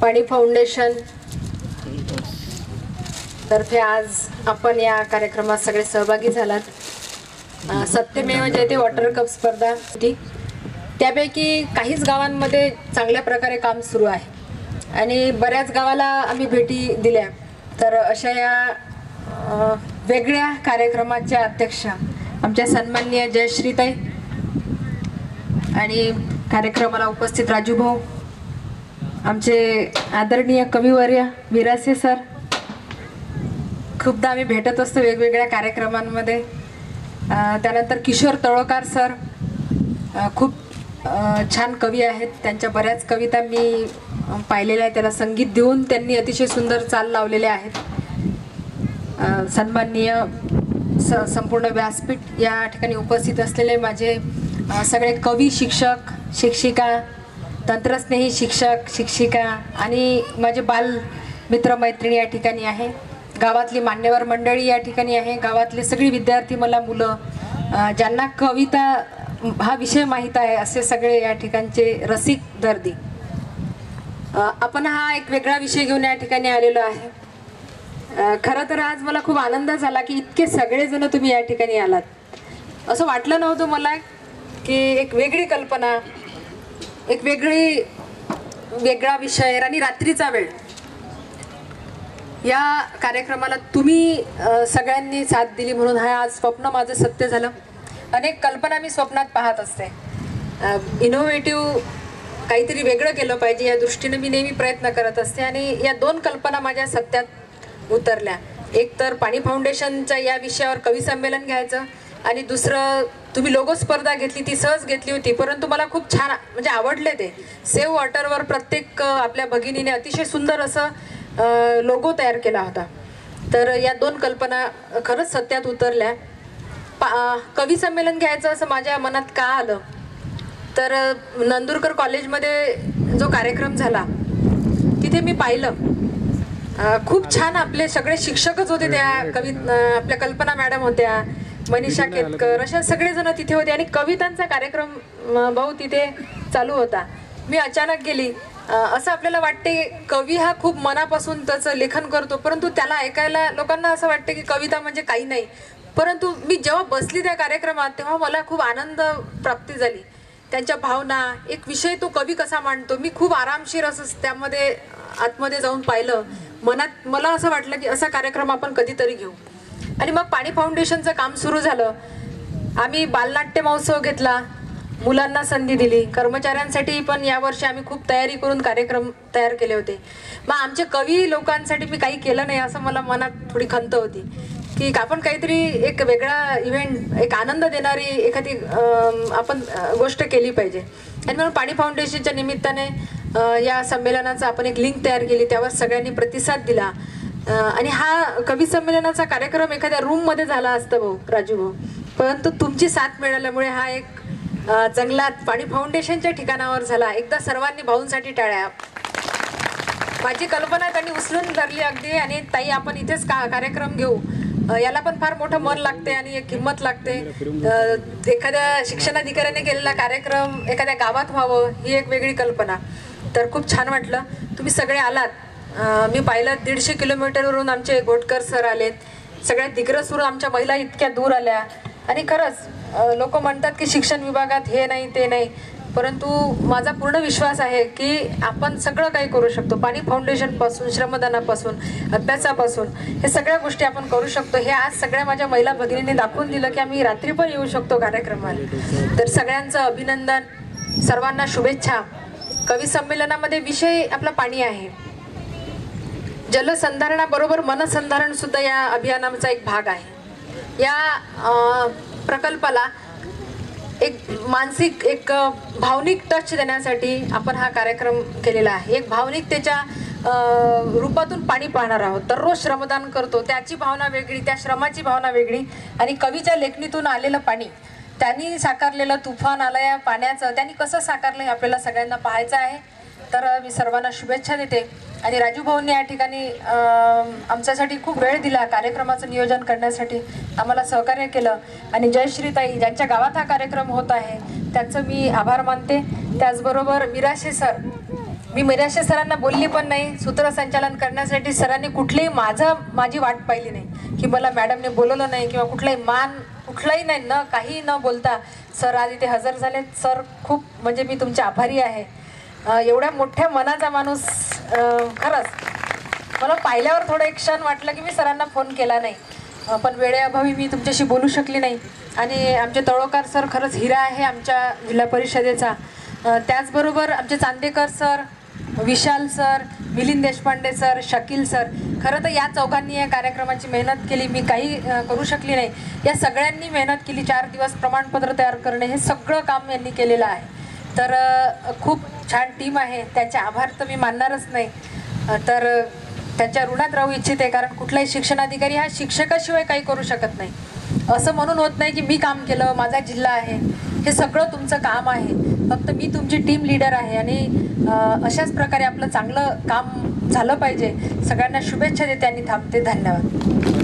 पाणी फाउंडेशन तर्फे आज आपण या कार्यक्रमात सगळे सहभागी झालात. सत्यमेव जयते वॉटर कप स्पर्धा होती. त्यापैकी काहीच गावांमध्ये चांगल्या प्रकारे काम सुरू आहे आणि बऱ्याच गावाला आम्ही भेटी दिल्या. तर अशा या वेगळ्या कार्यक्रमाच्या अध्यक्षा आमच्या सन्माननीय जयश्रीताई आणि कार्यक्रमाला उपस्थित राजूभाऊ, आमचे आदरणीय कविवर्य विरासे सर. खूपदा आम्ही भेटत असतो वेगवेगळ्या कार्यक्रमांमध्ये. त्यानंतर किशोर तळोकार सर खूप छान कवी आहेत. त्यांच्या बऱ्याच कविता मी पाहिलेल्या आहेत. त्याला संगीत देऊन त्यांनी अतिशय सुंदर चाल लावलेले आहेत. सन्माननीय संपूर्ण व्यासपीठ या ठिकाणी उपस्थित असलेले माझे सगळे कवी, शिक्षक, शिक्षिका, तंत्रस्नेही शिक्षक, शिक्षिका आणि माझे बाल मित्र मैत्रिणी या ठिकाणी आहे. गावातली मान्यवर मंडळी या ठिकाणी आहे. गावातले सगळे विद्यार्थी, मला मुलं, ज्यांना कविता हा विषय माहीत आहे असे सगळे या ठिकाणचे रसिक दर्दी. आपण हा एक वेगळा विषय घेऊन या ठिकाणी आलेलो आहे. खरं तर आज मला खूप आनंद झाला की इतके सगळेजण तुम्ही या ठिकाणी आलात. असं वाटलं नव्हतं मला की एक वेगळी कल्पना, एक वेगळा विषय आणि रात्रीचा वेळ, या कार्यक्रमाला तुम्ही सगळ्यांनी साथ दिली म्हणून हा आज स्वप्न माझं सत्य झालं. अनेक कल्पना मी स्वप्नात पाहत असते. इनोव्हेटिव्ह काहीतरी वेगळं केलं पाहिजे या दृष्टीने मी नेहमी प्रयत्न करत असते आणि या दोन कल्पना माझ्या सत्यात उतरल्या. एक तर पाणी फाउंडेशनच्या या विषयावर कवी संमेलन घ्यायचं आणि दुसरं तुम्ही लोगो स्पर्धा घेतली, ती सहज घेतली होती परंतु मला खूप छान म्हणजे आवडले ते. सेव्ह वॉटरवर प्रत्येक आपल्या भगिनीने अतिशय सुंदर असं लोगो तयार केला होता. तर या दोन कल्पना खरंच सत्यात उतरल्या. कवी संमेलन घ्यायचं असं माझ्या मनात का आलं तर नंदुरकर कॉलेजमध्ये जो कार्यक्रम झाला तिथे मी पाहिलं खूप छान आपले सगळे शिक्षकच होते. त्या आपल्या कल्पना मॅडम होत्या, मनीषा केतकर, अशा सगळेजण तिथे होते आणि कवितांचा कार्यक्रम भाऊ तिथे चालू होता. मी अचानक गेली. असं आपल्याला वाटते कवी हा खूप मनापासून त्याचं लेखन करतो परंतु त्याला ऐकायला लोकांना असं वाटते की कविता म्हणजे काही नाही. परंतु मी जेव्हा बसली त्या कार्यक्रमात तेव्हा मला खूप आनंद प्राप्ती झाली. त्यांच्या भावना, एक विषय तो कवी कसा मांडतो, मी खूप आरामशीर असं त्यामध्ये आतमध्ये जाऊन पाहिलं. मनात मला असं वाटलं की असा कार्यक्रम आपण कधीतरी घेऊ. आणि मग पाणी फाउंडेशनचं काम सुरू झालं. आम्ही बालनाट्य महोत्सव घेतला, मुलांना संधी दिली. कर्मचाऱ्यांसाठी पण यावर्षी आम्ही खूप तयारी करून कार्यक्रम तयार केले होते. मग आमचे कवी लोकांसाठी मी काही केलं नाही असं मला मनात थोडी खंत होती की आपण काहीतरी एक वेगळा इव्हेंट, एक आनंद देणारी एखादी आपण गोष्ट केली पाहिजे. आणि म्हणून पाणी फाउंडेशनच्या निमित्ताने या संमेलनाचा आपण एक लिंक तयार केली, त्यावर सगळ्यांनी प्रतिसाद दिला. आणि हा कवी संमेलनाचा कार्यक्रम एखाद्या रूममध्ये झाला असतं भाऊ, राजू भाऊ, परंतु तुमची साथ मिळाल्यामुळे हा एक जंगलात पाणी फाउंडेशनच्या ठिकाणावर झाला. एकदा सर्वांनी भाऊंसाठी टाळ्या. माझी कल्पना त्यांनी उचलून धरली अगदी. आणि ताई आपण इथेच कार्यक्रम घेऊ, याला पण फार मोठं मन लागते आणि एक हिंमत लागते. एखाद्या शिक्षणाधिकाऱ्याने केलेला कार्यक्रम एखाद्या गावात व्हावं ही एक वेगळी कल्पना. तर खूप छान वाटलं तुम्ही सगळे आलात. मी पाहिलं 150 किलोमीटरवरून आमचे गोटकर सर आलेत, सगळ्या दिग्रसवरून आमच्या महिला इतक्या दूर आल्या. आणि खरंच लोक म्हणतात की शिक्षण विभागात हे नाही ते नाही, परंतु माझा पूर्ण विश्वास आहे की आपण सगळं काही करू शकतो. पाणी फाउंडेशनपासून, श्रमदानापासून, अभ्यासापासून हे सगळ्या गोष्टी आपण करू शकतो. हे आज सगळ्या माझ्या महिला भगिनींनी दाखवून दिलं की आम्ही रात्री पण येऊ शकतो कार्यक्रमाला. तर सगळ्यांचं अभिनंदन, सर्वांना शुभेच्छा. कवी संमेलनामध्ये विषय आपला पाणी आहे. जलसंधारणाबरोबर मनसंधारण सुद्धा या अभियानाचा एक भाग आहे. या प्रकल्पाला एक मानसिक, एक भावनिक टच देण्यासाठी आपण हा कार्यक्रम केलेला आहे. एक भावनिकतेच्या रूपातून पाणी पाहणार आहोत. दररोज श्रमदान करतो, त्याची भावना वेगळी, त्या श्रमाची भावना वेगळी. आणि कवीच्या लेखणीतून आलेलं पाणी, त्यांनी साकारलेलं तुफान आलं या पाण्याचं, त्यांनी कसं साकारलं हे आपल्याला सगळ्यांना पाहायचं आहे. तर मी सर्वांना शुभेच्छा देते. आणि राजू भाऊंनी या ठिकाणी आमच्यासाठी खूप वेळ दिला, कार्यक्रमाचं नियोजन करण्यासाठी आम्हाला सहकार्य केलं. आणि जयश्रीताई, ज्यांच्या गावात हा कार्यक्रम होत आहे, त्यांचं मी आभार मानते. त्याचबरोबर विराशे सर, मी मिराशे सरांना बोलली पण नाही. सूत्रसंचालन करण्यासाठी सरांनी माझी वाट पाहिली नाही की मला मॅडमने बोलवलं नाही किंवा कुठलाही नाही, न काही न बोलता सर आज इथे हजर झाले. सर खूप म्हणजे मी तुमचे आभारी आहे. एवढ्या मोठ्या मनाचा माणूस. खरंच मला पाहिल्यावर थोडं एक क्षण वाटलं की मी सरांना फोन केला नाही, पण वेळेअभावी मी तुमच्याशी बोलू शकली नाही. आणि आमचे तळोकर सर खरंच हिरा आहे आमच्या जिल्हा परिषदेचा. त्याचबरोबर आमचे Chandekar sir, Vishal sir, Milind Deshpande sir, Shakeel sir. खरं तर या चौघांनी या कार्यक्रमाची मेहनत केली. मी काही करू शकली नाही. या सगळ्यांनी मेहनत केली. 4 दिवस प्रमाणपत्र तयार करणे हे सगळं काम यांनी केलेलं आहे. तर खूप छान टीम आहे. त्याचे आभार तर मी मानणारच नाही, तर त्यांच्या ऋणात राहू इच्छिते. कारण कुठलाही शिक्षणाधिकारी हा शिक्षकाशिवाय काही करू शकत नाही. असं म्हणून होत नाही की मी काम केलं, माझा जिल्हा आहे. हे सगळं तुमचं काम आहे. फक्त मी तुमची टीम लीडर आहे आणि अशाच प्रकारे आपलं चांगलं काम झालं पाहिजे. सगळ्यांना शुभेच्छा देते आणि थांबते. धन्यवाद.